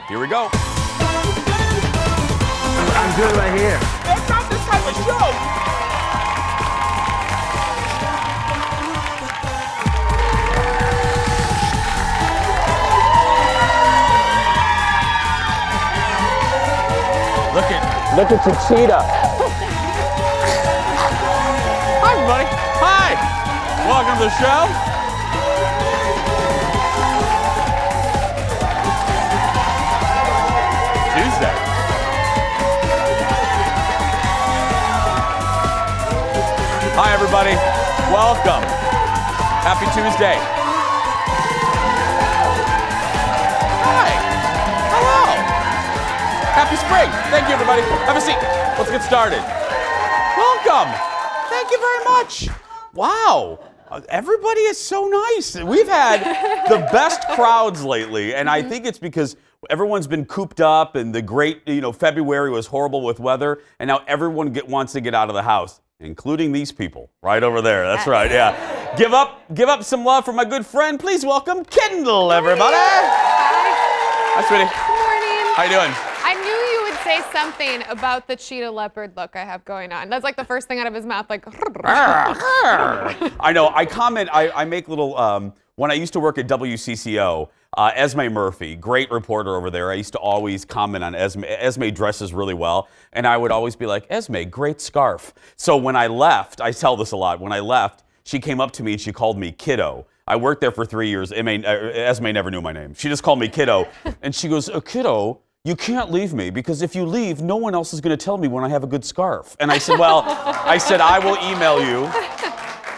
Here we go. I'm good right here. That's not this type of show. Look at your cheetah. Hi, everybody. Hi. Welcome to the show. Tuesday. Hi, everybody. Welcome. Happy Tuesday. Hi. Hello. Happy spring. Thank you, everybody. Have a seat. Let's get started. Welcome. Thank you very much. Wow. Everybody is so nice. We've had the best crowds lately, and I think it's because everyone's been cooped up, and the great, February was horrible with weather, and now everyone wants to get out of the house, including these people right over there. That's right, yeah. Give up some love for my good friend. Please welcome Kendall, everybody. Hi, sweetie. Good morning. How you doing? I knew you would say something about the cheetah leopard look I have going on. That's like the first thing out of his mouth, like. I know. I comment. I make little. When I used to work at WCCO, Esme Murphy, great reporter over there. I used to always comment on Esme. Esme dresses really well, and I would always be like, Esme, great scarf. So when I left, I tell this a lot. When I left, she came up to me and she called me kiddo. I worked there for 3 years. Esme never knew my name. She just called me kiddo, and she goes, kiddo, you can't leave me, because if you leave, no one else is going to tell me when I have a good scarf. And I said, well, I will email you.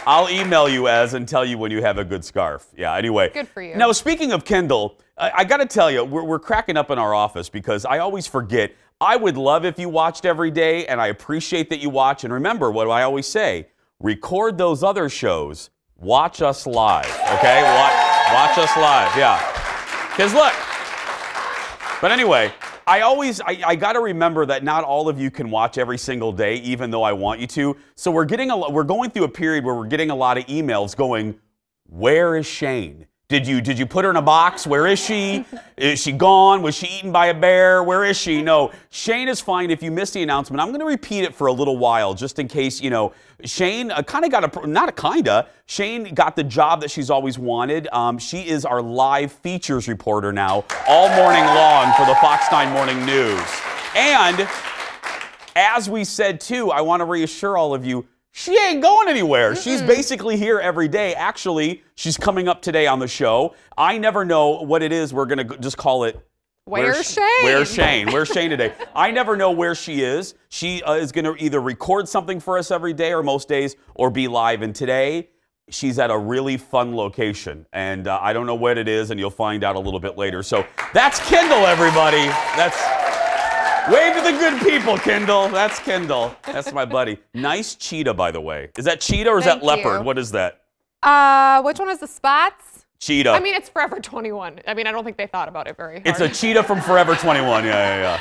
I'll email you, and tell you when you have a good scarf. Yeah, anyway. Good for you. Now, speaking of Kendall, I got to tell you, we're cracking up in our office because I always forget. I would love if you watched every day, and I appreciate that you watch. And remember what I always say, record those other shows, watch us live, okay? Watch us live, yeah. Because look. But anyway, I got to remember that not all of you can watch every single day, even though I want you to. So we're going through a period where we're getting a lot of emails going, where is Shane? Did you put her in a box? Where is she? Is she gone? Was she eaten by a bear? Where is she? No, Shane is fine. If you missed the announcement, I'm going to repeat it for a little while, just in case, Shane Shane got the job that she's always wanted. She is our live features reporter now, all morning long for the Fox 9 Morning News. And as we said, too, I want to reassure all of you, she ain't going anywhere. She's basically here every day. Actually, she's coming up today on the show. I never know what it is. We're going to just call it, Where's Shane? Where's Shane? Where's Shane today? I never know where she is. She is going to either record something for us every day or most days, or be live. And today, she's at a really fun location. And I don't know what it is, and you'll find out a little bit later. So that's Kendall, everybody. Wave to the good people, Kendall. That's Kendall. That's my buddy. Nice cheetah, by the way. Is that cheetah or is that leopard? What is that? Which one is the spots? Cheetah. I mean, it's Forever 21. I mean, I don't think they thought about it very hard. It's a cheetah from Forever 21. Yeah.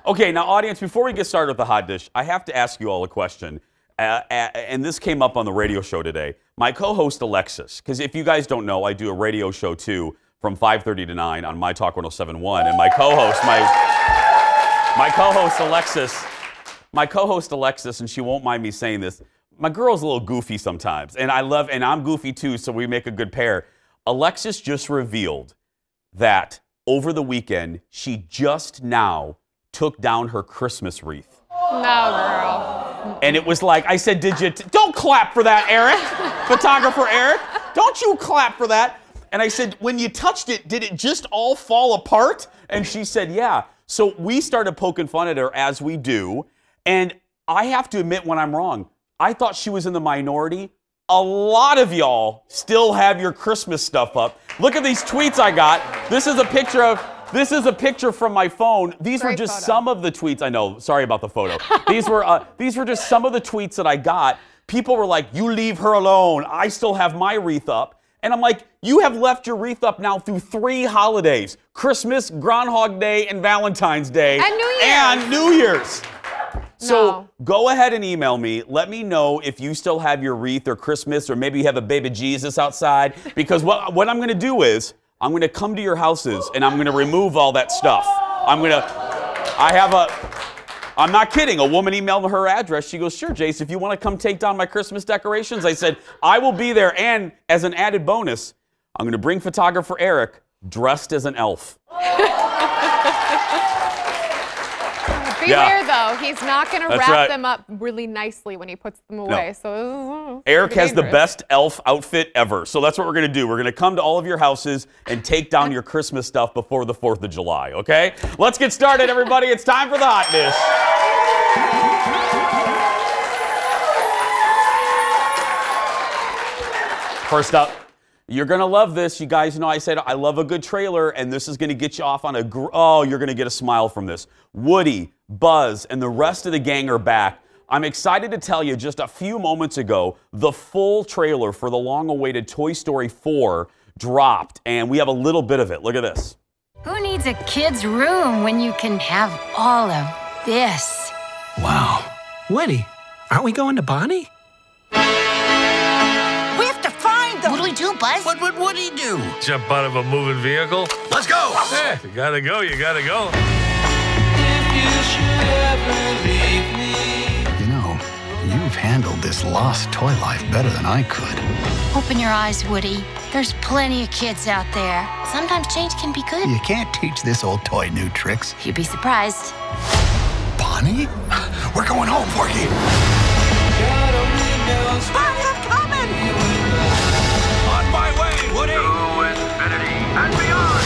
Okay, now, audience, before we get started with the hot dish, I have to ask you all a question. And this came up on the radio show today. My co-host, Alexis, because if you guys don't know, I do a radio show, too, from 5:30 to 9 on My Talk 107.1. And my co-host, Alexis, and she won't mind me saying this, my girl's a little goofy sometimes, and I'm goofy too, so we make a good pair. Alexis just revealed that over the weekend, she just now took down her Christmas wreath. No, girl. And it was like, I said, don't clap for that, Eric, photographer Eric. Don't you clap for that. And I said, when you touched it, did it just all fall apart? And she said, yeah. So we started poking fun at her, as we do, and I have to admit when I'm wrong. I thought she was in the minority. A lot of y'all still have your Christmas stuff up. Look at these tweets I got. This is a picture from my phone. These were just some of the tweets. I know, sorry about the photo. These were just some of the tweets that I got. People were like, you leave her alone. I still have my wreath up. And I'm like, you have left your wreath up now through 3 holidays. Christmas, Groundhog Day, and Valentine's Day. And New Year's. So go ahead and email me. Let me know if you still have your wreath or Christmas, or maybe you have a baby Jesus outside. Because what I'm going to do is I'm going to come to your houses and I'm going to remove all that stuff. I'm not kidding. A woman emailed her address. She goes, sure, Jace, if you want to come take down my Christmas decorations. I said, I will be there. And as an added bonus, I'm going to bring photographer Eric dressed as an elf. Beware, though. He's not going to wrap right. them up really nicely when he puts them away. No. So Eric has the best elf outfit ever. So that's what we're going to do. We're going to come to all of your houses and take down your Christmas stuff before the 4th of July, okay? Let's get started, everybody. It's time for the hot dish. First up, you're going to love this. You guys know I said I love a good trailer, and this is going to get you off on a... Oh, you're going to get a smile from this. Woody, Buzz, and the rest of the gang are back. I'm excited to tell you just a few moments ago, the full trailer for the long-awaited Toy Story 4 dropped, and we have a little bit of it. Look at this. Who needs a kid's room when you can have all of this? Wow. Woody, aren't we going to Bonnie? We have to find them! What do we do, Buzz? What would Woody do? Jump out of a moving vehicle? Let's go! Yeah, you gotta go, you gotta go. You know, you've handled this lost toy life better than I could. Open your eyes, Woody. There's plenty of kids out there. Sometimes change can be good. You can't teach this old toy new tricks. You'd be surprised. Bonnie? We're going home, Forky! Bonnie, I'm coming! On my way, Woody! To infinity and beyond!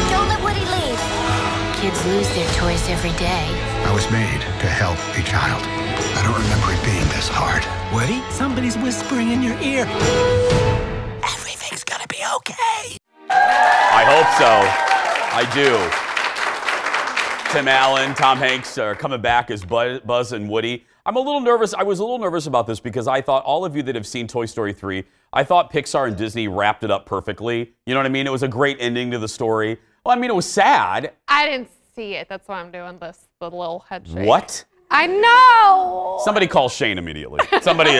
Don't let Woody leave. Kids lose their toys every day. I was made to help a child. I don't remember it being this hard. Woody, somebody's whispering in your ear. Everything's gonna be okay. I hope so. I do. Tim Allen, Tom Hanks are coming back as Buzz and Woody. I'm a little nervous. I was a little nervous about this because I thought all of you that have seen Toy Story 3, I thought Pixar and Disney wrapped it up perfectly. You know what I mean? It was a great ending to the story. Well, I mean, it was sad. I didn't see it. That's why I'm doing this, the little head shake. What? I know. Somebody call Shane immediately. Somebody.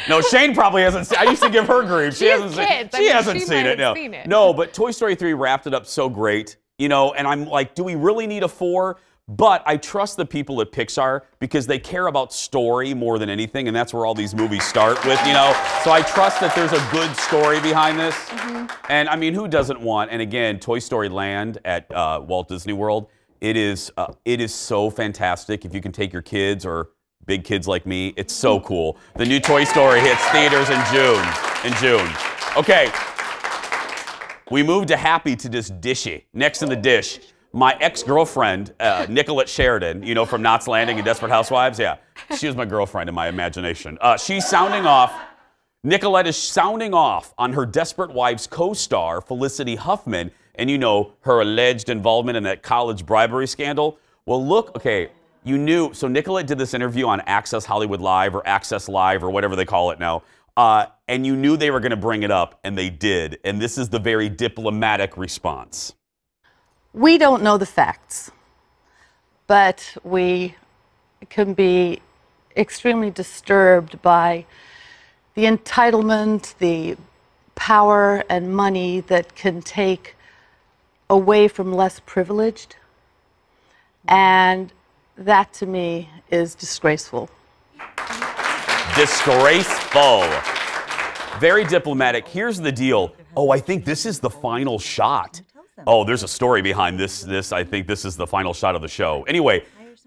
No, Shane probably hasn't seen. I used to give her grief. She hasn't seen. Kids. She hasn't seen it. No. Seen it. No, but Toy Story 3 wrapped it up so great. You know, and I'm like, do we really need a 4? But I trust the people at Pixar because they care about story more than anything, and that's where all these movies start with, you know. So I trust that there's a good story behind this. Mm-hmm. And I mean, who doesn't want? And again, Toy Story Land at Walt Disney World. It is so fantastic. If you can take your kids or big kids like me, it's so cool. The new Toy Story hits theaters in June. Okay. We moved to Happy to just dishy. Next in the dish, my ex-girlfriend, Nicolette Sheridan, you know, from Knots Landing and Desperate Housewives. Yeah, she was my girlfriend in my imagination. She's sounding off. Nicolette is sounding off on her Desperate Wives co-star, Felicity Huffman, and you know, her alleged involvement in that college bribery scandal. Well, look, okay, you knew. So Nicolette did this interview on Access Hollywood Live or Access Live or whatever they call it now. And you knew they were going to bring it up, and they did. And this is the very diplomatic response. We don't know the facts, but we can be extremely disturbed by the entitlement, the power and money that can take away from less privileged. And that, to me, is disgraceful. Disgraceful. Very diplomatic. Here's the deal. Oh, I think this is the final shot. Oh, there's a story behind this. I think this is the final shot of the show. Anyway,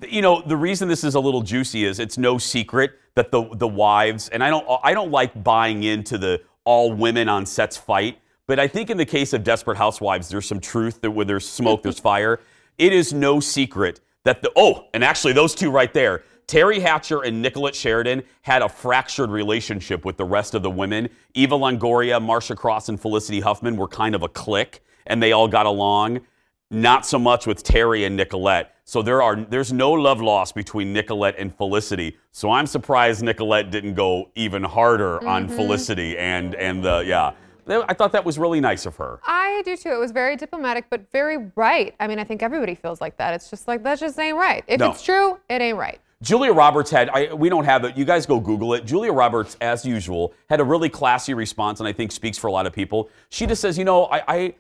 you know, the reason this is a little juicy is it's no secret that the wives, and I don't like buying into the all women on sets fight, but I think in the case of Desperate Housewives, there's some truth that where there's smoke, there's fire. It is no secret that and actually those two right there, Terry Hatcher and Nicolette Sheridan had a fractured relationship with the rest of the women. Eva Longoria, Marcia Cross, and Felicity Huffman were kind of a clique, and they all got along. Not so much with Terry and Nicolette. So there's no love lost between Nicolette and Felicity. So I'm surprised Nicolette didn't go even harder on Felicity I thought that was really nice of her. I do too. It was very diplomatic, but very right. I mean, I think everybody feels like that. It's just like, that just ain't right. If it's true, it ain't right. Julia Roberts we don't have it. You guys go Google it. Julia Roberts, as usual, had a really classy response, and I think speaks for a lot of people. She just says, I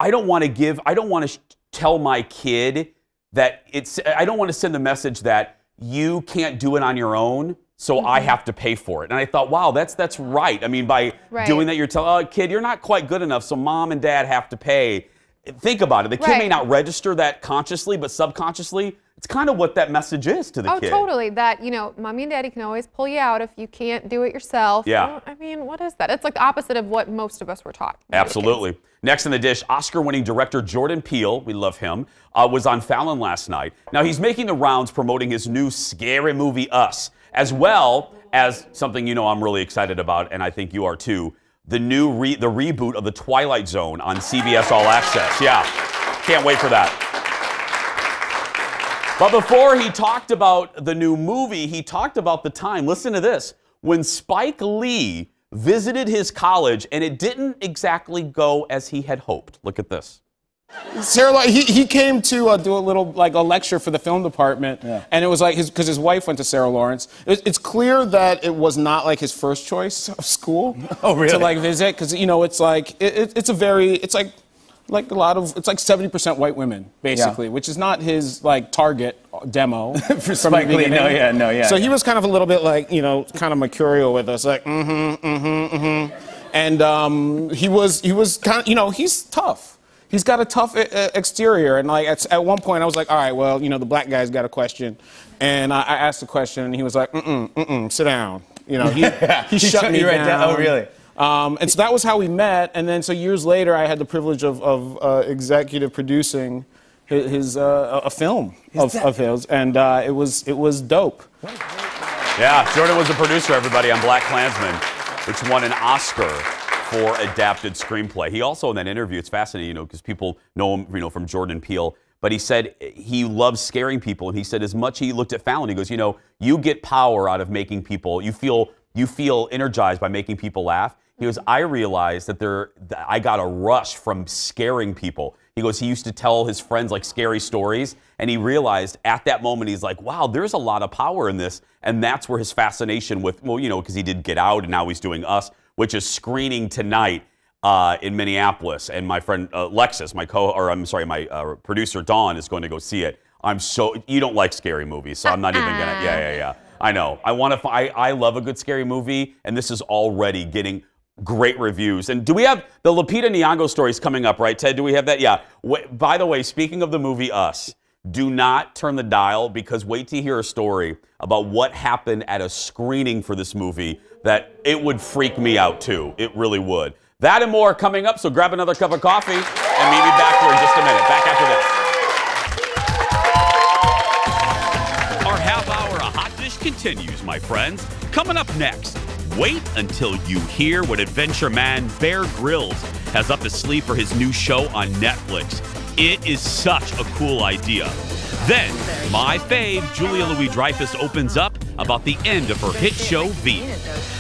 don't want to tell my kid that I don't want to send the message that you can't do it on your own, so I have to pay for it. And I thought, wow, that's right. I mean, by doing that, you're telling, kid, you're not quite good enough, so mom and dad have to pay. Think about it. The kid may not register that consciously, but subconsciously, it's kind of what that message is to the kid. Oh, totally. That, mommy and daddy can always pull you out if you can't do it yourself. Yeah. I mean, what is that? It's like the opposite of what most of us were taught. Absolutely. Next in the dish, Oscar-winning director Jordan Peele, we love him, was on Fallon last night. Now, he's making the rounds promoting his new scary movie, Us, as well as something I'm really excited about, and I think you are too, the reboot of The Twilight Zone on CBS All Access. Yeah, can't wait for that. But before he talked about the new movie, he talked about the time, listen to this, when Spike Lee visited his college and it didn't exactly go as he had hoped. Look at this. He came to do a little, a lecture for the film department, and it was because his wife went to Sarah Lawrence. It's clear that it was not his first choice of school. Oh, really? To visit, because it's like 70% white women, basically, which is not his target demo for Spike Lee. No. So he was kind of a little bit kind of mercurial with us, and he was kind of, he's tough. He's got a tough exterior, and at one point I was like, all right, well, the black guy's got a question, and I asked the question, and he was like, sit down. He shut me down. Oh, really? And so that was how we met, and then so years later I had the privilege of executive producing a film of his, and it was dope. Yeah, Jordan was a producer, everybody, on Black Klansman, which won an Oscar for adapted screenplay. He also, in that interview, it's fascinating, because people know him, from Jordan Peele, but he said he loves scaring people, and he said as much he looked at Fallon, he goes, you get power out of making people, you feel energized by making people laugh. He goes, I realized that I got a rush from scaring people. He goes, he used to tell his friends scary stories, and he realized at that moment, he's like, wow, there's a lot of power in this, and that's where his fascination with, because he did Get Out, and now he's doing Us, which is screening tonight in Minneapolis, and my friend Lexus, my producer Dawn is going to go see it. You don't like scary movies, so I'm not even gonna. Yeah. I know. I love a good scary movie, and this is already getting great reviews. And do we have the Lupita Nyong'o stories coming up, right, Ted? Do we have that? Yeah. By the way, speaking of the movie Us, do not turn the dial, because wait to hear a story about what happened at a screening for this movie that it would freak me out too. It really would. That and more coming up, so grab another cup of coffee and meet me back here in just a minute. Back after this. Our half hour of Hot Dish continues, my friends. Coming up next, wait until you hear what adventure man Bear Grylls has up his sleeve for his new show on Netflix. It is such a cool idea. Then, my fave, Julia Louis-Dreyfus, opens up about the end of her hit show, V.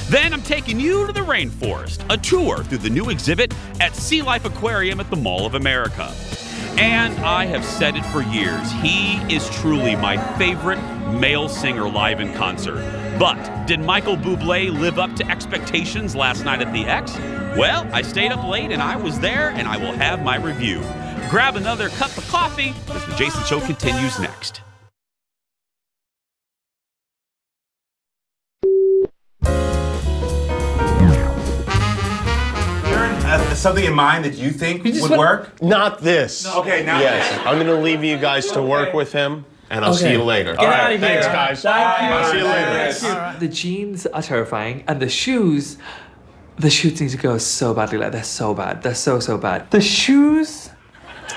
Then I'm taking you to the rainforest, a tour through the new exhibit at Sea Life Aquarium at the Mall of America. And I have said it for years, he is truly my favorite male singer live in concert. But did Michael Buble live up to expectations last night at the X? Well, I stayed up late and I was there, and I will have my review. Grab another cup of coffee as the Jason Show continues next. Something in mind that you think would work? Not this. Okay, now. Yes, I'm going to leave you guys to work with him, and I'll see you later. Get out of here. Thanks, guys. I'll see you later. The jeans are terrifying, and the shoes need to go so badly. They're so bad. They're so bad. The shoes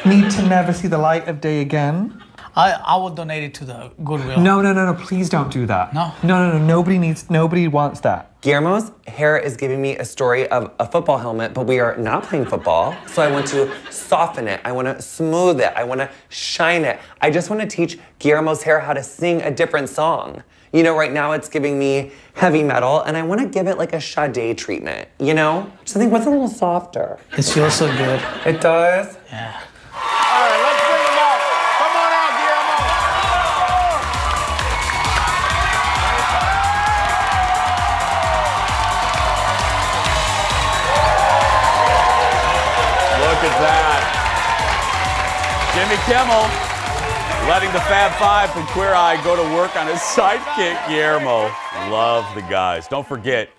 need to never see the light of day again. I will donate it to the Goodwill. No, please don't do that. No. Nobody wants that. Guillermo's hair is giving me a story of a football helmet, but we are not playing football. So I want to soften it. I want to smooth it. I want to shine it. I just want to teach Guillermo's hair how to sing a different song. Right now it's giving me heavy metal, and I want to give it a Sade treatment, Just think, what's a little softer? It feels so good. It does? Yeah. All right, let's bring him out. Come on out, Guillermo. at that. Jimmy Kimmel letting the Fab Five from Queer Eye go to work on his sidekick, Guillermo. Love the guys. Don't forget,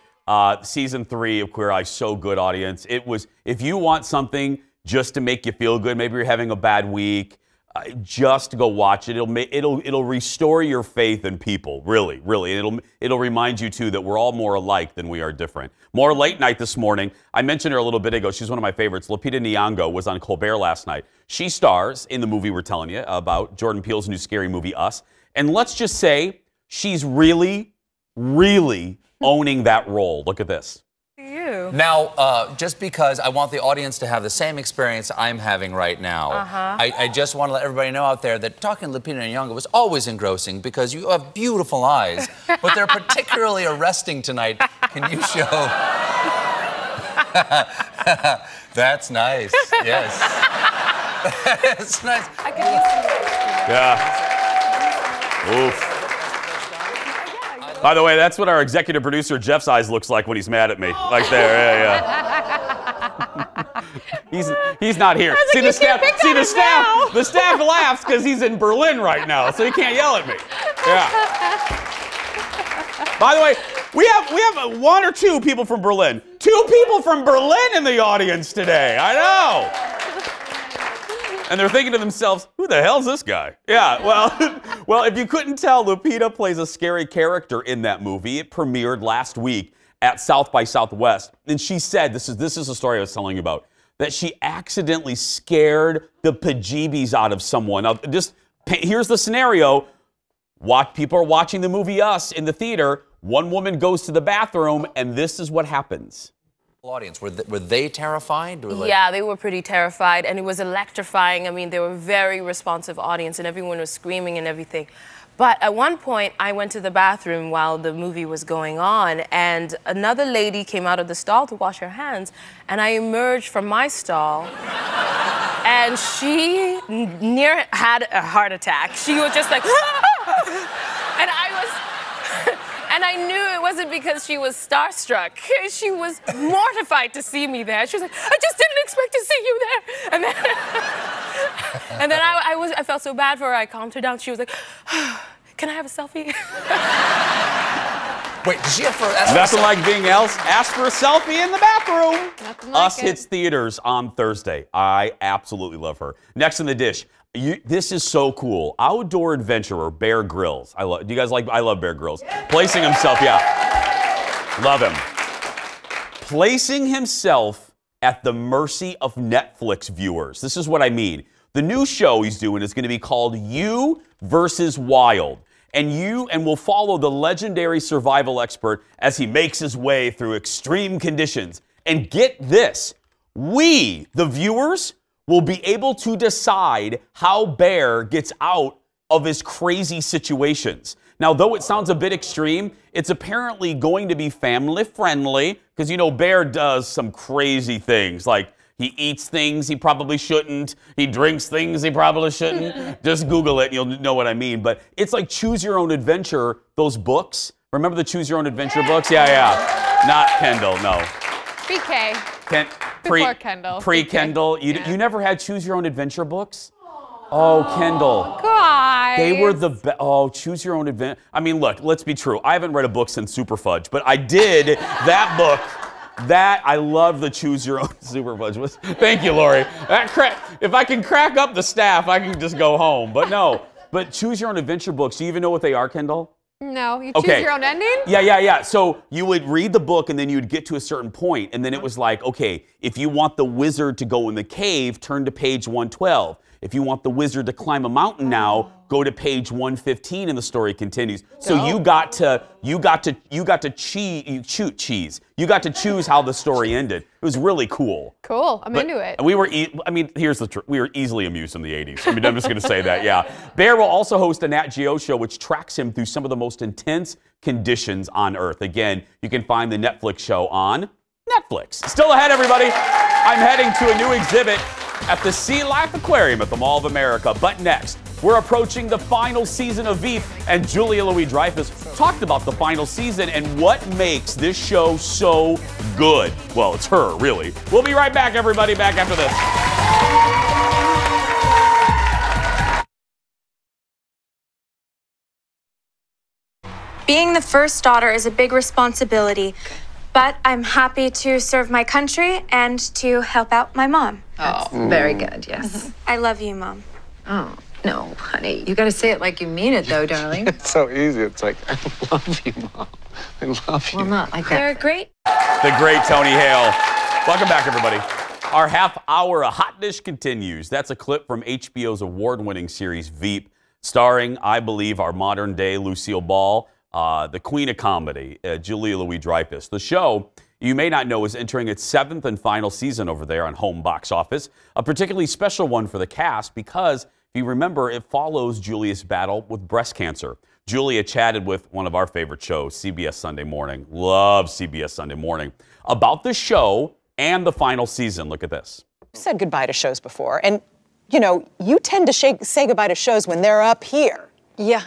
season 3 of Queer Eye, so good, audience. It was, if you want something just to make you feel good, maybe you're having a bad week, just go watch it. It'll restore your faith in people, really, really. And it'll remind you too that we're all more alike than we are different. More late night this morning. I mentioned her a little bit ago. She's one of my favorites. Lupita Nyong'o was on Colbert last night. She stars in the movie we're telling you about, Jordan Peele's new scary movie Us. And let's just say she's really, really owning that role. Look at this. Now, just because I want the audience to have the same experience I'm having right now, I just want to let everybody know out there that talking to Lupita Nyong'o was always engrossing because you have beautiful eyes, but they're particularly arresting tonight. Can you show? That's nice. Yes. That's nice. Yeah. Oof. By the way, that's what our executive producer Jeff's eyes looks like when he's mad at me. Like there, yeah. He's not here. See the staff. The staff laughs because he's in Berlin right now, so he can't yell at me. Yeah. By the way, we have 1 or 2 people from Berlin. 2 people from Berlin in the audience today. I know. And they're thinking to themselves, who the hell's this guy? Yeah, well, if you couldn't tell, Lupita plays a scary character in that movie. It premiered last week at South by Southwest. And she said, this is the story I was telling you about, that she accidentally scared the bejeebies out of someone. Now, here's the scenario. People are watching the movie Us in the theater. One woman goes to the bathroom, and this is what happens. Audience, were they terrified? Yeah, they were pretty terrified, and it was electrifying. I mean, they were a very responsive audience, and everyone was screaming and everything. But at one point, I went to the bathroom while the movie was going on, and another lady came out of the stall to wash her hands, and I emerged from my stall, and she near had a heart attack. She was just like, and I knew it wasn't because she was starstruck. She was mortified to see me there. She was like, I just didn't expect to see you there. And then I felt so bad for her. I calmed her down. She was like, can I have a selfie? Wait, did she have Nothing like being asked for a selfie in the bathroom. Nothing like Us hits theaters on Thursday. I absolutely love her. Next in the dish. This is so cool. Outdoor adventurer Bear Grylls. Do you guys like? I love Bear Grylls. Placing himself, love him. Placing himself at the mercy of Netflix viewers. This is what I mean. The new show he's doing is going to be called You versus Wild, and we'll follow the legendary survival expert as he makes his way through extreme conditions. And get this, we, the viewers, will be able to decide how Bear gets out of his crazy situations. Now, though it sounds a bit extreme, it's apparently going to be family friendly because, you know, Bear does some crazy things. Like, he eats things he probably shouldn't. He drinks things he probably shouldn't. Just Google it and you'll know what I mean. But it's like Choose Your Own Adventure, those books. Remember the Choose Your Own Adventure books? Yeah. Not Kendall, no. BK. Before Kendall. Pre-Kendall. You never had Choose Your Own Adventure books? Oh, Kendall. Guys. They were the best. Oh, Choose Your Own Adventure. I mean, look, let's be true. I haven't read a book since Super Fudge, but I did that book. I love the Choose Your Own Super Fudge. Thank you, Lori. If I can crack up the staff, I can just go home. But no. But Choose Your Own Adventure books, do you even know what they are, Kendall? No, you choose your own ending? Yeah. So you would read the book and then you'd get to a certain point and then it was like, okay, if you want the wizard to go in the cave, turn to page 112. If you want the wizard to climb a mountain now, go to page 115 and the story continues. So you got to choose how the story ended. It was really cool. Cool, I'm into it. We were, here's the truth. We were easily amused in the 80s. I mean, I'm just going to say that, yeah. Bear will also host a Nat Geo show which tracks him through some of the most intense conditions on Earth. Again, you can find the Netflix show on Netflix. Still ahead, everybody. I'm heading to a new exhibit at the Sea Life Aquarium at the Mall of America. But next, we're approaching the final season of Veep, and Julia Louis-Dreyfus talked about the final season and what makes this show so good. Well, it's her, really. We'll be right back, everybody, back after this. Being the first daughter is a big responsibility, but I'm happy to serve my country and to help out my mom. Oh, very good, yes. I love you, Mom. Oh, no, honey. You gotta say it like you mean it, though, darling. It's so easy. It's like, I love you, Mom. I love you. Well, not like that. They're great. The great Tony Hale. Welcome back, everybody. Our half-hour Hot Dish continues. That's a clip from HBO's award-winning series Veep, starring, I believe, our modern-day Lucille Ball, the queen of comedy, Julia Louis-Dreyfus. The show, you may not know, is entering its 7th and final season over there on home box office, a particularly special one for the cast because, if you remember, it follows Julia's battle with breast cancer. Julia chatted with one of our favorite shows, CBS Sunday Morning. Love CBS Sunday Morning. About the show and the final season. Look at this. I've said goodbye to shows before, and, you know, you tend to say goodbye to shows when they're up here. Yeah.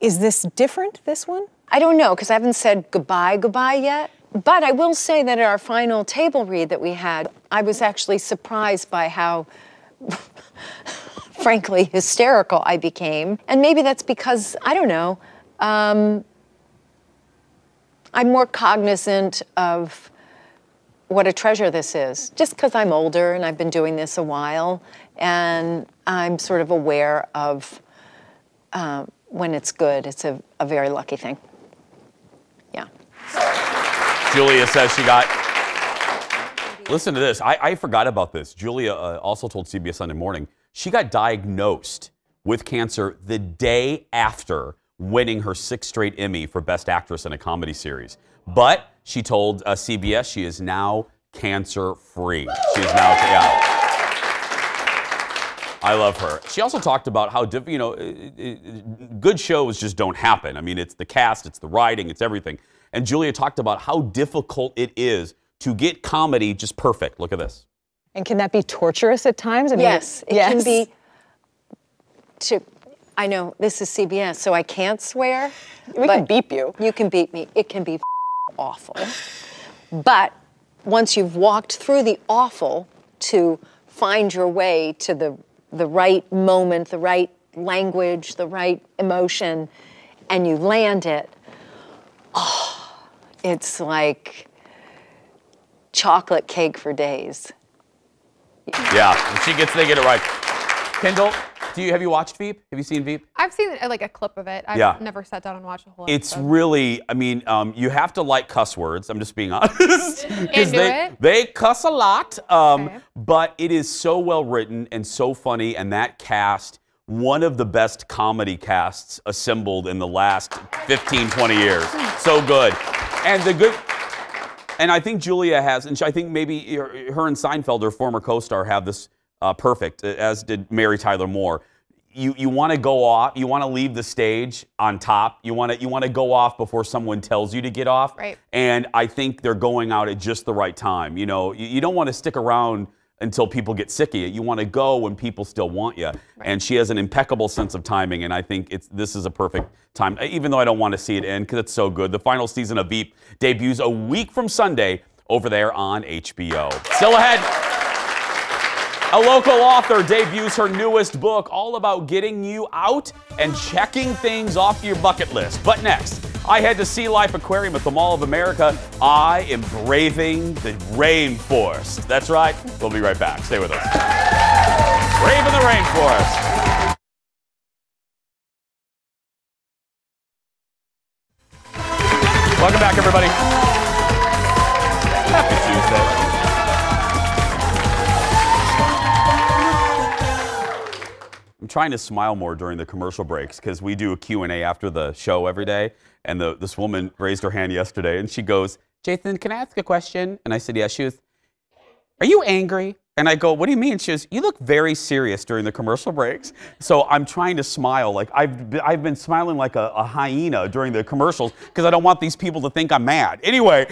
Is this different, this one? I don't know, because I haven't said goodbye yet. But I will say that at our final table read that we had, I was actually surprised by how, frankly, hysterical I became. And maybe that's because, I don't know, I'm more cognizant of what a treasure this is. Just because I'm older and I've been doing this a while, and I'm sort of aware of when it's good. It's a very lucky thing. Yeah. Julia says she got... Listen to this. I forgot about this. Julia also told CBS Sunday Morning she got diagnosed with cancer the day after winning her 6th straight Emmy for Best Actress in a Comedy Series. But she told CBS she is now cancer-free. She is now, yeah. I love her. She also talked about how, good shows just don't happen. I mean, it's the cast, it's the writing, it's everything. And Julia talked about how difficult it is to get comedy just perfect. Look at this. And can that be torturous at times? I mean, Yes, it can be. I know this is CBS, so I can't swear. We can beep you. You can beep me. It can be awful. But once you've walked through the awful to find your way to the right moment, the right language, the right emotion, and you land it, it's like chocolate cake for days. Yeah, they get it right. Kendall, have you watched Veep? Have you seen Veep? I've seen like a clip of it. I've never sat down and watched a whole episode. It's really, I mean, you have to like cuss words. I'm just being honest. Because they cuss a lot. But it is so well written and so funny. And that cast, one of the best comedy casts assembled in the last 15, 20 years. So good. And I think Julia has, and I think maybe her and Seinfeld, her former co-star, have this perfect, as did Mary Tyler Moore. You want to go off, you want to leave the stage on top. You want to go off before someone tells you to get off. Right. And I think they're going out at just the right time. You know, you don't want to stick around until people get sick of you. You want to go when people still want you. Right. And she has an impeccable sense of timing, and I think this is a perfect time, even though I don't want to see it end because it's so good. The final season of Veep debuts a week from Sunday over there on HBO. Still ahead, a local author debuts her newest book all about getting you out and checking things off your bucket list. But next, I head to Sea Life Aquarium at the Mall of America. I am braving the rainforest. That's right. We'll be right back. Stay with us. Braving the rainforest. Welcome back, everybody. Happy Tuesday. I'm trying to smile more during the commercial breaks because we do a Q&A after the show every day. And this woman raised her hand yesterday and she goes, "Jason, can I ask a question?" And I said, "Yes." She goes, "Are you angry?" And I go, "What do you mean?" She goes, "You look very serious during the commercial breaks." So I'm trying to smile. Like I've been smiling like a hyena during the commercials because I don't want these people to think I'm mad. Anyway,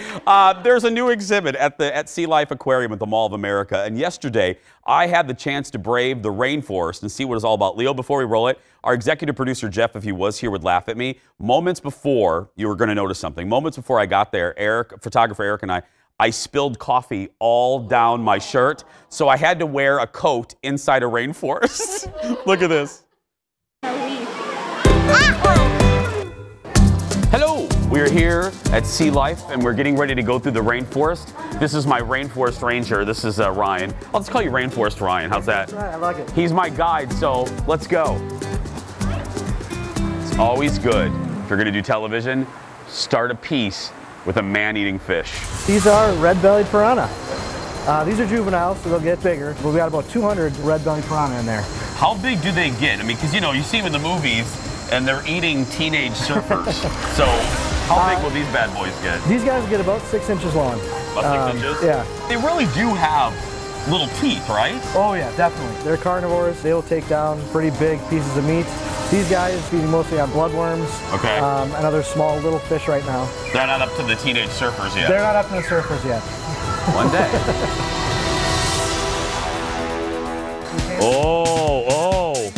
there's a new exhibit at Sea Life Aquarium at the Mall of America. And yesterday, I had the chance to brave the rainforest and see what it's all about. Leo, before we roll it, our executive producer, Jeff, if he was here, would laugh at me. Moments before, you were going to notice something. Moments before I got there, photographer Eric and I spilled coffee all down my shirt, so I had to wear a coat inside a rainforest. Look at this. Hello, we're here at Sea Life and we're getting ready to go through the rainforest. This is my rainforest ranger. This is Ryan. I'll just call you Rainforest Ryan. How's that? Right, I like it. He's my guide, so let's go. It's always good, if you're gonna do television, start a piece with a man-eating fish. These are red-bellied piranha. These are juveniles, so they'll get bigger. But we got about 200 red-bellied piranha in there. How big do they get? I mean, because you know, you see them in the movies, and they're eating teenage surfers. So, how big will these bad boys get? These guys get about 6 inches long. About 6 inches? Yeah. They really do have little teeth, right? Oh yeah, definitely. They're carnivores. They will take down pretty big pieces of meat. These guys feeding mostly on bloodworms. Okay. And other small little fish right now. They're not up to the teenage surfers yet. They're not up to the surfers yet. One day. Oh.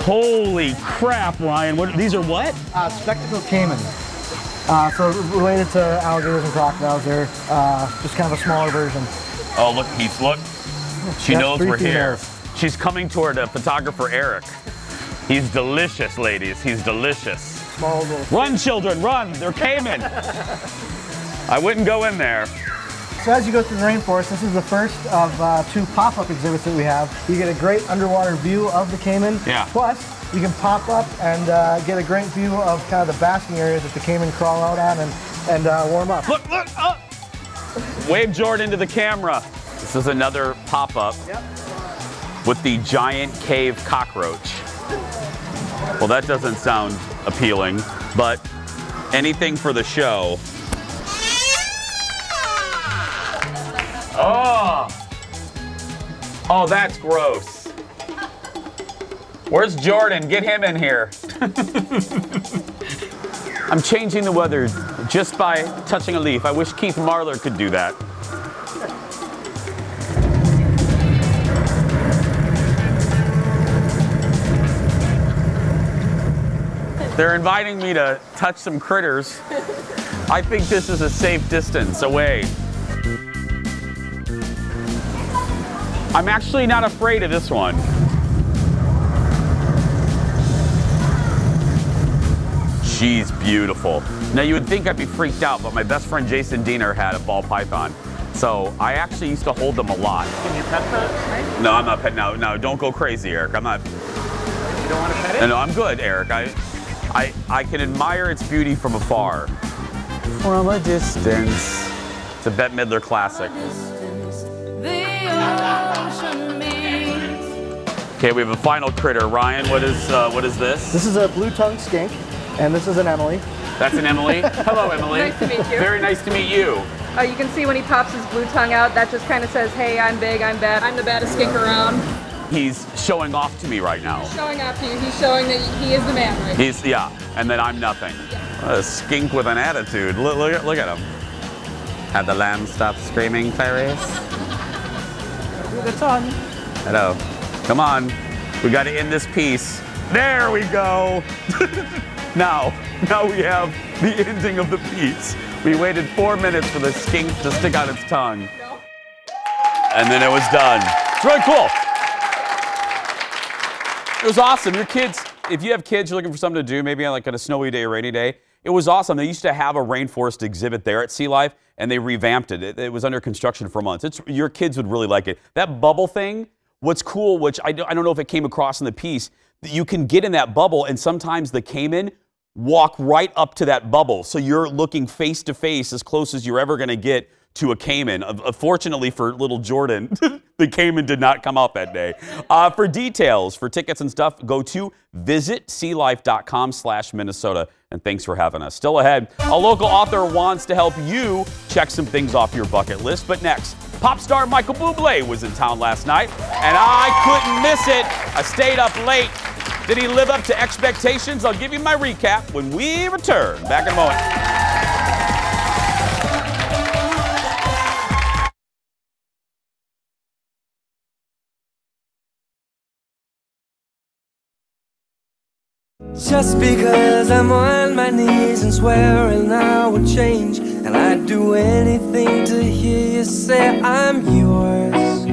Holy crap, Ryan. These are what? Spectacled caiman. So related to alligators and crocodiles, they're just kind of a smaller version. Oh, look, Heath, look. She Yep, knows 3 we're here. females. She's coming toward photographer Eric. He's delicious, ladies. He's delicious. Small little. Run, children, run. They're caiman. I wouldn't go in there. So as you go through the rainforest, this is the first of 2 pop-up exhibits that we have. You get a great underwater view of the caiman. Yeah. Plus, you can pop up and get a great view of kind of the basking areas that the caiman crawl out on and warm up. Look, up. Wave Jordan to the camera. This is another pop-up with the giant cave cockroach. Well, that doesn't sound appealing, but anything for the show. Oh, that's gross. Where's Jordan? Get him in here. I'm changing the weather just by touching a leaf. I wish Keith Marler could do that. They're inviting me to touch some critters. I think this is a safe distance away. I'm actually not afraid of this one. She's beautiful. Now you would think I'd be freaked out, but my best friend Jason Diener had a ball python. So I actually used to hold them a lot. Can you pet that? No, I'm not petting. No, don't go crazy, Eric. I'm not. You don't want to pet it? No, I'm good, Eric. I can admire its beauty from afar. From a distance. It's a Bette Midler classic. Okay, we have a final critter. Ryan, what is this? This is a blue-tongued skink, and this is an Emily. That's an Emily? Hello, Emily. Nice to meet you. Very nice to meet you. You can see when he pops his blue tongue out, that just kind of says, hey, I'm big, I'm bad, I'm the baddest skink around. He's showing off to me right now. He's showing off to you. He's showing that he is the man right now. Yeah, and then I'm nothing. A skink with an attitude. Look at him. Had the lamb stop screaming, Clarice? The tongue. Hello. Come on. We got to end this piece. There we go. Now we have the ending of the piece. We waited 4 minutes for the skink to stick out its tongue. And then it was done. It's really cool. It was awesome. Your kids, if you have kids, you're looking for something to do, maybe on like on a snowy day or rainy day, it was awesome. They used to have a rainforest exhibit there at Sea Life, and they revamped it. It was under construction for months. Your kids would really like it. That bubble thing, what's cool, which I don't know if it came across in the piece, that you can get in that bubble, and sometimes the caiman walk right up to that bubble. So you're looking face to face as close as you're ever going to get to a caiman. Fortunately for little Jordan, the caiman did not come out that day. For details, for tickets and stuff, go to visitsealife.com/Minnesota. And thanks for having us. Still ahead, a local author wants to help you check some things off your bucket list. But next, pop star Michael Buble was in town last night, and I couldn't miss it. I stayed up late. Did he live up to expectations? I'll give you my recap when we return. Back in a moment. Just because I'm on my knees and swearing I would change, and I do anything to hear you say I'm yours.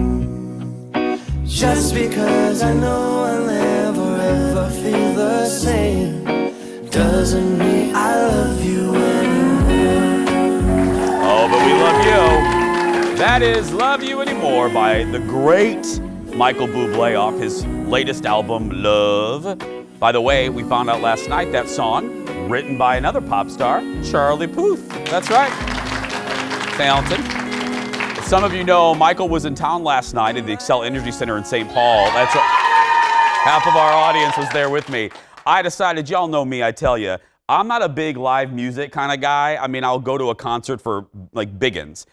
Just because I know I'll never ever feel the same doesn't mean I love you anymore. Oh, but we love you. That is Love You Anymore by the great Michael Buble off his latest album, Love. By the way, we found out last night that song, written by another pop star, Charlie Puth. That's right. Talented. Some of you know Michael was in town last night at the Excel Energy Center in St. Paul. That's half of our audience was there with me. I decided, y'all know me, I tell you, I'm not a big live music kind of guy. I mean, I'll go to a concert for like biggins.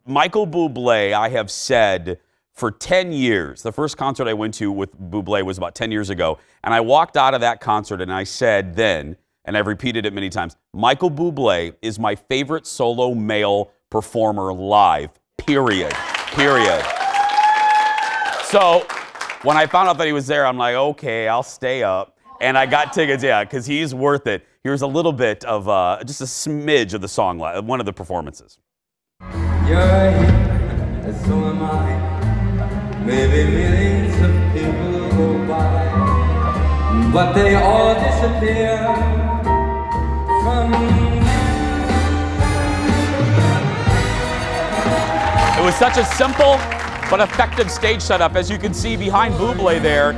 Michael Buble, I have said for 10 years, the first concert I went to with Buble was about 10 years ago, and I walked out of that concert and I said then, and I've repeated it many times, Michael Buble is my favorite solo male performer live, period. So when I found out that he was there, I'm like, okay, I'll stay up. And I got tickets, yeah, because he's worth it. Here's a little bit of, just a smidge of the song, one of the performances. You're here, and so am I. Maybe millions of people go by, but they all disappear from It was such a simple but effective stage setup. As you can see behind Buble there,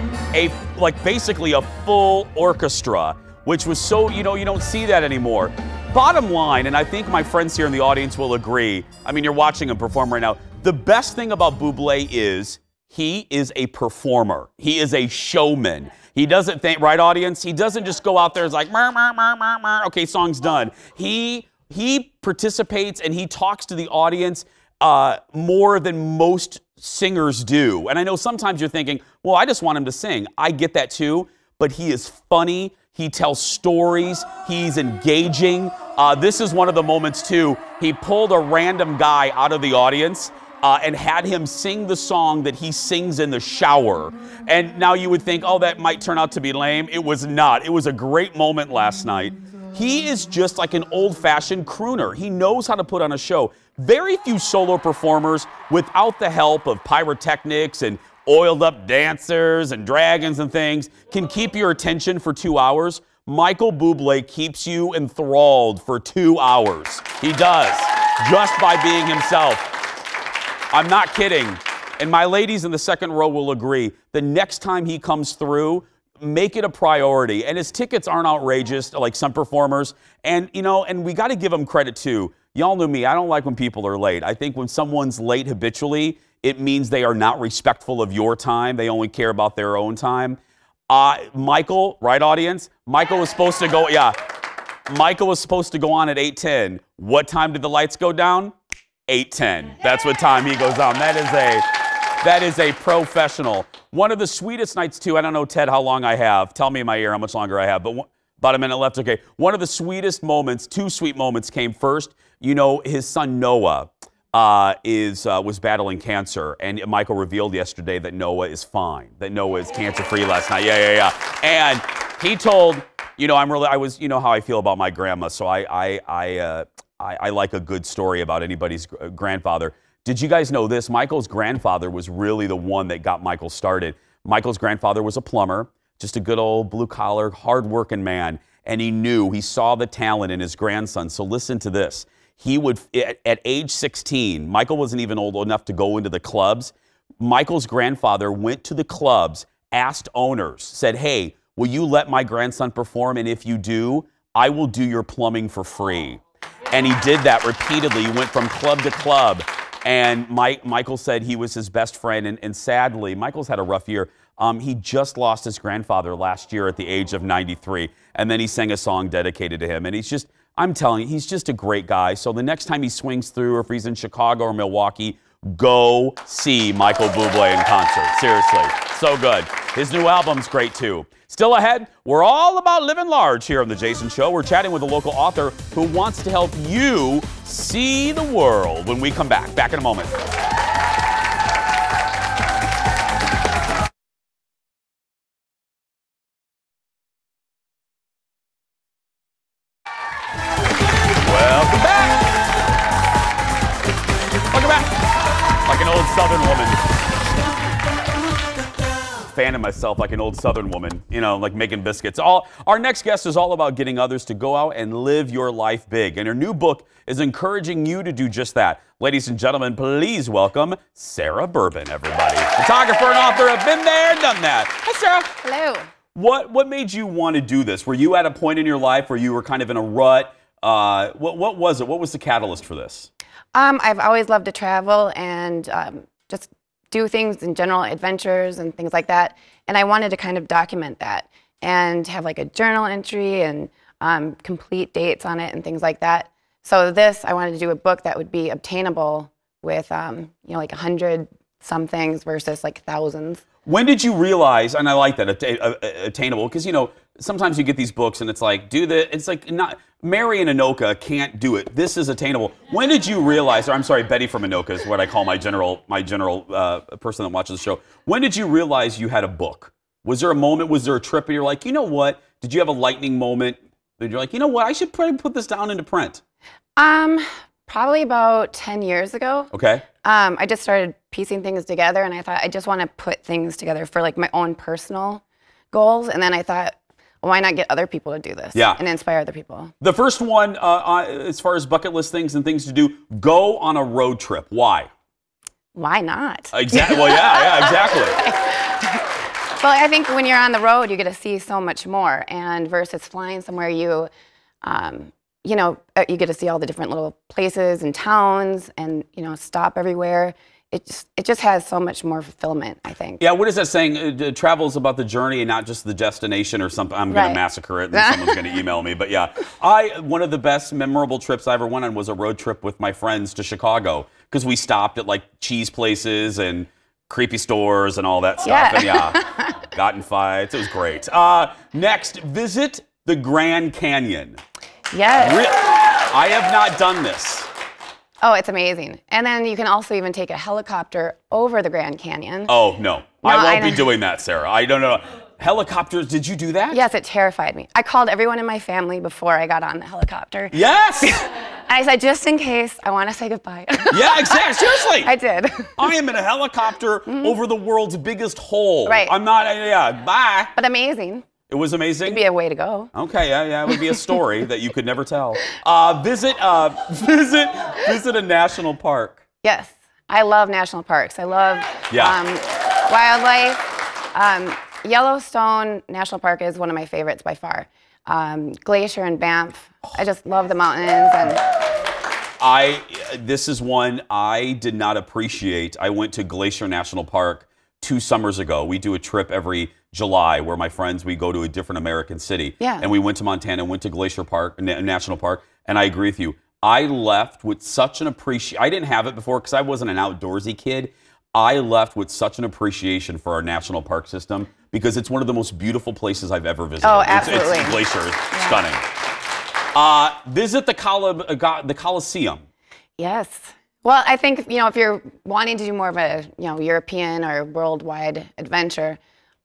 basically a full orchestra, which was so, you don't see that anymore. Bottom line, and I think my friends here in the audience will agree, I mean, you're watching him perform right now, the best thing about Buble is he is a performer. He is a showman. He doesn't think, right, audience? He doesn't just go out there and like, okay, song's done. He participates and he talks to the audience more than most singers do. And I know sometimes you're thinking, well, I just want him to sing. I get that too, but he is funny. He tells stories. He's engaging. This is one of the moments too. He pulled a random guy out of the audience and had him sing the song that he sings in the shower. And now you would think, oh, that might turn out to be lame. It was not. It was a great moment last night. He is just like an old-fashioned crooner. He knows how to put on a show. Very few solo performers, without the help of pyrotechnics and oiled-up dancers and dragons and things, can keep your attention for 2 hours. Michael Buble keeps you enthralled for 2 hours. He does, just by being himself. I'm not kidding. And my ladies in the second row will agree. The next time he comes through, make it a priority. And his tickets aren't outrageous like some performers. And, and we got to give him credit too. Y'all know me. I don't like when people are late. I think when someone's late habitually, it means they are not respectful of your time. They only care about their own time. Michael, right, audience? Michael was supposed to go, Michael was supposed to go on at 8:10. What time did the lights go down? 8:10. That's what time he goes on. That is a professional. One of the sweetest nights, too. I don't know, Ted, how long I have. Tell me in my ear how much longer I have. But about a minute left. Okay. One of the sweetest moments, two sweet moments came first. His son Noah was battling cancer, and Michael revealed yesterday that Noah is fine, that Noah is cancer-free last night. Yeah. And he told, how I feel about my grandma, so I like a good story about anybody's grandfather. Did you guys know this? Michael's grandfather was really the one that got Michael started. Michael's grandfather was a plumber, just a good old blue-collar, hard-working man, and he saw the talent in his grandson. So listen to this. He would, at age 16, Michael wasn't even old enough to go into the clubs. Michael's grandfather went to the clubs, asked owners, said, hey, will you let my grandson perform? And if you do, I will do your plumbing for free. And he did that repeatedly. He went from club to club. And Michael said he was his best friend. And sadly, Michael's had a rough year. He just lost his grandfather last year at the age of 93. And then he sang a song dedicated to him. And I'm telling you, he's just a great guy. So the next time he swings through, or if he's in Chicago or Milwaukee, go see Michael Buble in concert. Seriously, so good. His new album's great too. Still ahead, we're all about living large here on The Jason Show. We're chatting with a local author who wants to help you see the world when we come back. Back in a moment. Welcome back. fanning myself like an old Southern woman, you know, like making biscuits. Our next guest is all about getting others to go out and live your life big. And her new book is encouraging you to do just that. Ladies and gentlemen, please welcome Sarah Bourbon, everybody. Photographer and author of Been There, Done That. Hi, Sarah. Hello. What made you want to do this? Were you at a point in your life where you were kind of in a rut? What was it? What was the catalyst for this? I've always loved to travel and just do things in general, adventures and things like that. And I wanted to kind of document that and have like a journal entry and complete dates on it and things like that. So I wanted to do a book that would be obtainable with, you know, like 100 some things versus like thousands. When did you realize, and I like that, attainable, because, you know, sometimes you get these books and it's like, it's like, not, Mary and Anoka can't do it. This is attainable. When did you realize, or I'm sorry, Betty from Anoka is what I call my general person that watches the show. When did you realize you had a book? Was there a moment, was there a trip, and you're like, you know what? Did you have a lightning moment? And you're like, you know what? I should probably put this down into print. Probably about 10 years ago. Okay. I just started piecing things together, and I thought I just want to put things together for like my own personal goals. And then I thought, well, why not get other people to do this? Yeah. And inspire other people. The first one, as far as bucket list things and things to do, go on a road trip. Why? Why not? Exactly. Well, yeah, exactly. Well, I think when you're on the road, you get to see so much more, and versus flying somewhere, you know, you get to see all the different little places and towns, and you know, stop everywhere. It just has so much more fulfillment, I think. Yeah, what is that saying? Travel is about the journey and not just the destination or something. I'm going to massacre it and someone's going to email me. But yeah, one of the best memorable trips I ever went on was a road trip with my friends to Chicago, because we stopped at like cheese places and creepy stores and all that stuff. And yeah, got in fights. It was great. Next, visit the Grand Canyon. Yes. I have not done this. Oh, it's amazing. And then you can also even take a helicopter over the Grand Canyon. Oh, no. I won't be doing that, Sarah. I don't know. Helicopters, did you do that? Yes, it terrified me. I called everyone in my family before I got on the helicopter. Yes! I said, just in case, I want to say goodbye. Yeah, exactly. Seriously. I did. I am in a helicopter over the world's biggest hole. Right. I'm not, bye. But amazing. It was amazing? It'd be a way to go. Okay, yeah, it would be a story that you could never tell. Visit a national park. Yes, I love national parks. I love wildlife. Yellowstone National Park is one of my favorites by far. Glacier and Banff. I just love the mountains. And this is one I did not appreciate. I went to Glacier National Park 2 summers ago. We do a trip every July where my friends, we go to a different American city. Yeah. And we went to Montana and went to Glacier Park, National Park, and I agree with you. I left with such an appreciation. I didn't have it before because I wasn't an outdoorsy kid. I left with such an appreciation for our national park system because it's one of the most beautiful places I've ever visited. Oh, absolutely. It's Glacier, stunning. Visit the Coliseum. Yes. Well, I think, you know, if you're wanting to do more of a, you know, European or worldwide adventure,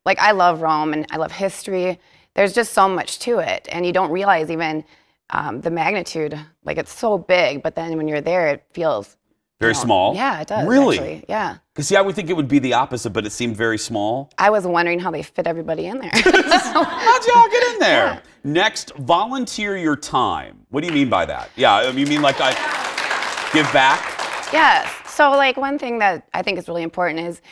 like I love Rome and I love history. There's just so much to it, and you don't realize even the magnitude. Like it's so big, but then when you're there, it feels very small. Yeah, it does. Really? Actually. Yeah. Because see, I would think it would be the opposite, but it seemed very small. I was wondering how they fit everybody in there. How'd y'all get in there? Yeah. Next, volunteer your time. What do you mean by that? Yeah, you mean like give back? Yes. So like one thing that I think is really important is,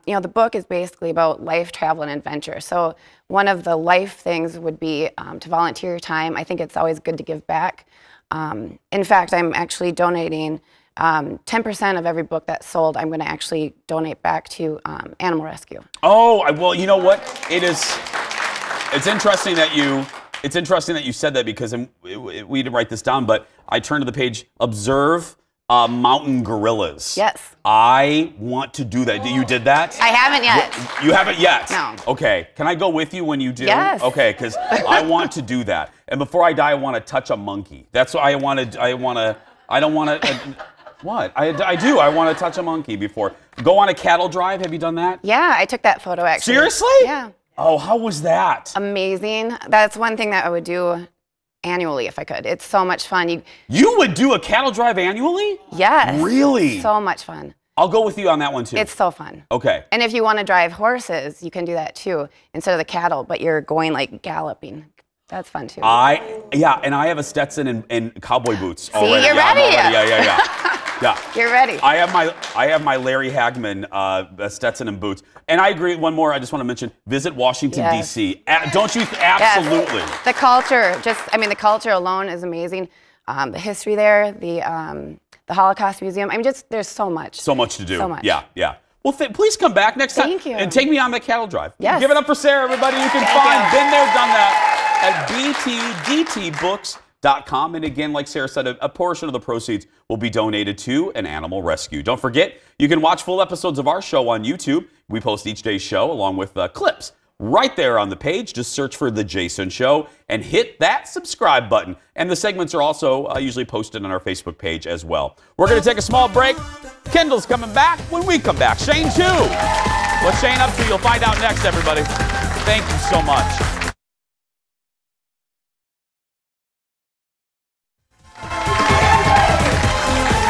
you know, the book is basically about life, travel, and adventure. So one of the life things would be to volunteer your time. I think it's always good to give back. In fact, I'm actually donating 10% of every book that's sold. I'm going to actually donate back to animal rescue. Oh, well, you know what? It's interesting that you said that because we didn't write this down, but I turned to the page, observe mountain gorillas. Yes. I want to do that. You did that? I haven't yet. You haven't yet? No. Okay. Can I go with you when you do? Yes. Okay, because I want to do that. And before I die, I want to touch a monkey. That's what I want to, I don't want to, what? I do. I want to touch a monkey before. Go on a cattle drive. Have you done that? Yeah, I took that photo actually. Seriously? Yeah. Oh, how was that? Amazing. That's one thing that I would do annually if I could. It's so much fun. You would do a cattle drive annually? Yes. Really? So much fun. I'll go with you on that one too. It's so fun. Okay. And if you want to drive horses, you can do that too, instead of the cattle, but you're going like galloping. That's fun too. Yeah, and I have a Stetson and cowboy boots already. You're ready. Yeah. You're ready. I have my Larry Hagman Stetson and boots. And I agree. One more I just want to mention: visit Washington D.C. Don't you? Absolutely. Yes. The culture, the culture alone is amazing. The history there, the Holocaust Museum. There's so much. So much to do. So much. Yeah. Well, please come back next time. Thank you. And take me on the cattle drive. Yes. Give it up for Sarah, everybody. You can find Been There, Done That at btdtbooks.com. And again, like Sarah said, a portion of the proceeds will be donated to an animal rescue. Don't forget, you can watch full episodes of our show on YouTube. We post each day's show along with clips right there on the page. Just search for The Jason Show and hit that subscribe button. And the segments are also usually posted on our Facebook page as well. We're going to take a small break. Kendall's coming back when we come back. Shane, too. What's Shane up to? You'll find out next, everybody. Thank you so much.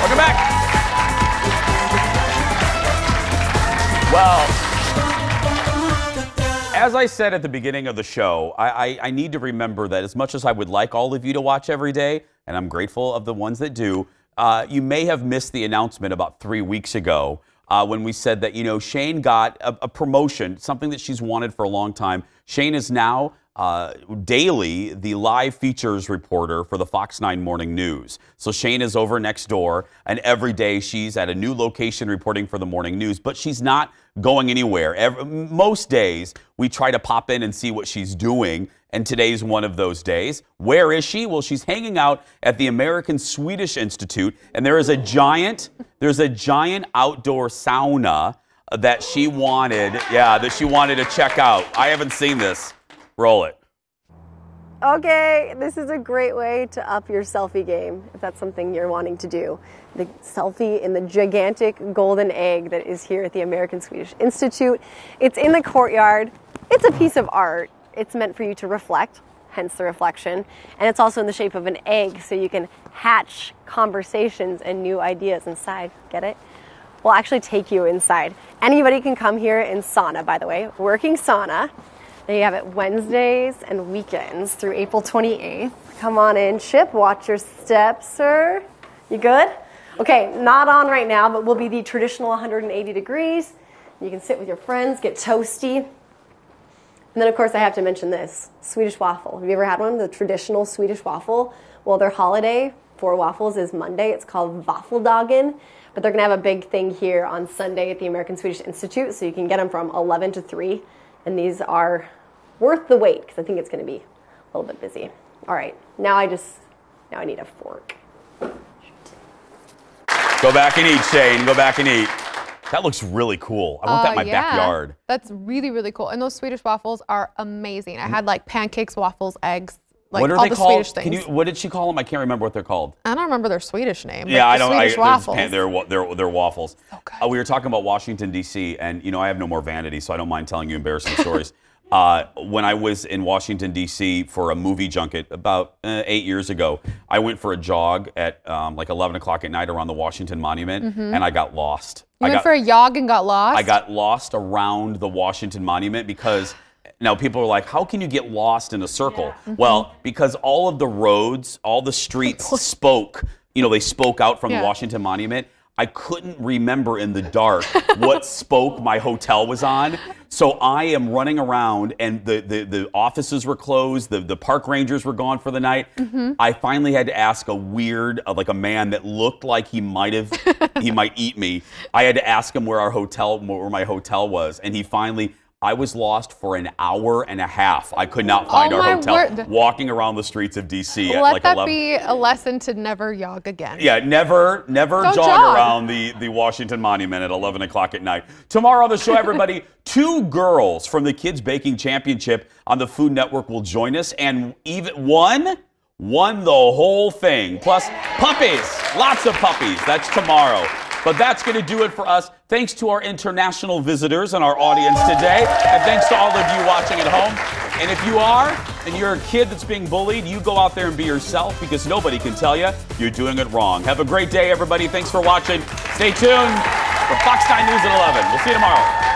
Welcome back. Well, as I said at the beginning of the show, I need to remember that as much as I would like all of you to watch every day, and I'm grateful of the ones that do, you may have missed the announcement about 3 weeks ago when we said that, Shane got a promotion, something that she's wanted for a long time. Shane is now daily the live features reporter for the Fox 9 Morning News. So Shane is over next door, and every day she's at a new location reporting for the morning news, but she's not going anywhere. Most days we try to pop in and see what she's doing, and today's one of those days. Where is she? Well, she's hanging out at the American Swedish Institute, and there's a giant outdoor sauna that she wanted to check out. I haven't seen this. Roll it. Okay, this is a great way to up your selfie game, if that's something you're wanting to do. The selfie in the gigantic golden egg that is here at the American Swedish Institute. It's in the courtyard. It's a piece of art. It's meant for you to reflect, hence the reflection. And it's also in the shape of an egg, so you can hatch conversations and new ideas inside. Get it? We'll actually take you inside. Anybody can come here in sauna, by the way, working sauna. They have it Wednesdays and weekends through April 28th. Come on in, Chip. Watch your steps, sir. You good? Okay, not on right now, but we'll be the traditional 180 degrees. You can sit with your friends, get toasty. And then, of course, I have to mention this, Swedish waffle. Have you ever had one, the traditional Swedish waffle? Well, their holiday for waffles is Monday. It's called Vaffeldagen. But they're going to have a big thing here on Sunday at the American Swedish Institute, so you can get them from 11 to 3. And these are worth the wait, because I think it's going to be a little bit busy. All right, now I need a fork. Go back and eat, Shane. Go back and eat. That looks really cool. I want that in my backyard. That's really, really cool. And those Swedish waffles are amazing. I had like pancakes, waffles, eggs, like what are all they the called? Swedish things. What did she call them? I can't remember what they're called. I don't remember their Swedish name. Yeah, I don't. Swedish waffles. They're waffles. So good. We were talking about Washington, D.C., and I have no more vanity, so I don't mind telling you embarrassing stories. When I was in Washington, D.C. for a movie junket about 8 years ago, I went for a jog at like 11 o'clock at night around the Washington Monument, and I got lost. You went for a jog and got lost? I got lost around the Washington Monument because now people are like, how can you get lost in a circle? Yeah. Well, because all of the roads, all the streets spoke, they spoke out from the Washington Monument. I couldn't remember in the dark what spoke my hotel was on. So I am running around, and the offices were closed. The park rangers were gone for the night. I finally had to ask a weird, like a man that looked like he might eat me. I had to ask him where my hotel was, and he finally. I was lost for an hour and a half. I could not find our hotel. Walking around the streets of D.C. at like 11. Let that be a lesson to never jog again. Yeah, never jog around the Washington Monument at 11 o'clock at night. Tomorrow on the show, everybody, 2 girls from the Kids Baking Championship on the Food Network will join us, and even won the whole thing. Plus puppies, lots of puppies. That's tomorrow. But that's going to do it for us. Thanks to our international visitors and our audience today. And thanks to all of you watching at home. And if you are, and you're a kid that's being bullied, you go out there and be yourself, because nobody can tell you you're doing it wrong. Have a great day, everybody. Thanks for watching. Stay tuned. Fox 9 News at 11. We'll see you tomorrow.